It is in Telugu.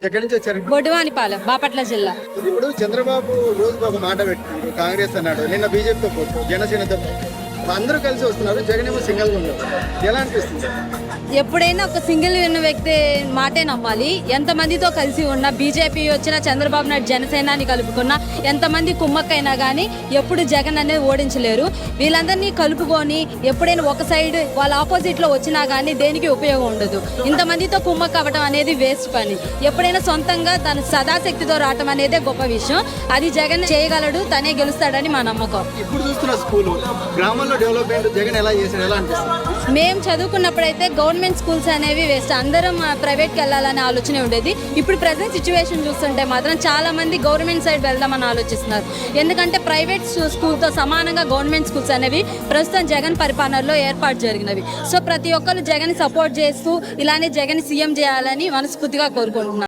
ఎక్కడి నుంచి వచ్చారు? బొడ్డువానిపాలెం, బాపట్ల జిల్లా. ఇప్పుడు చంద్రబాబు రోజుకు ఒక మాట పెట్టారు, కాంగ్రెస్ అన్నాడు, నిన్న బీజేపీతో పోతు, జనసేనతో పోతు. అందరూ కలిసి వస్తున్నారు, జగన్ ఏమో సింగిల్ గా ఉన్నారు. ఎలా అనిపిస్తుంది? ఎప్పుడైనా ఒక సింగిల్ ఉన్న వ్యక్తి మాటే నమ్మాలి. ఎంతమందితో కలిసి ఉన్నా, బీజేపీ వచ్చినా, చంద్రబాబు నాయుడు జనసేనాని కలుపుకున్నా, ఎంతమంది కుమ్మక్కైనా కానీ ఎప్పుడు జగన్ అనేది ఓడించలేరు. వీళ్ళందరినీ కలుపుకొని ఎప్పుడైనా ఒక సైడ్ వాళ్ళ ఆపోజిట్లో వచ్చినా కానీ దేనికి ఉపయోగం ఉండదు. ఇంతమందితో కుమ్మక్క అవ్వడం అనేది వేస్ట్ పని. ఎప్పుడైనా సొంతంగా తన సదాశక్తితో రావటం అనేదే గొప్ప విషయం. అది జగన్ చేయగలడు, తనే గెలుస్తాడని మా నమ్మకం. ఇప్పుడు చూస్తున్న స్కూల్ గ్రామాల్లో డెవలప్మెంట్ జగన్ ఎలా చేశాడు, ఎలా అనిపిస్తుంది? మేము చదువుకున్నప్పుడైతే గవర్నమెంట్ స్కూల్స్ అనేవి వేస్ట్, అందరం ప్రైవేట్కి వెళ్ళాలనే ఆలోచన ఉండేది. ఇప్పుడు ప్రజెంట్ సిచ్యువేషన్ చూస్తుంటే మాత్రం చాలా మంది గవర్నమెంట్ సైడ్ వెళ్దామని ఆలోచిస్తున్నారు. ఎందుకంటే ప్రైవేట్ స్కూల్తో సమానంగా గవర్నమెంట్ స్కూల్స్ అనేవి ప్రస్తుతం జగన్ పరిపాలనలో ఏర్పాటు జరిగినవి. సో ప్రతి ఒక్కరు జగన్ సపోర్ట్ చేస్తూ ఇలానే జగన్ సీఎం చేయాలని మనస్ఫూర్తిగా కోరుకుంటున్నారు.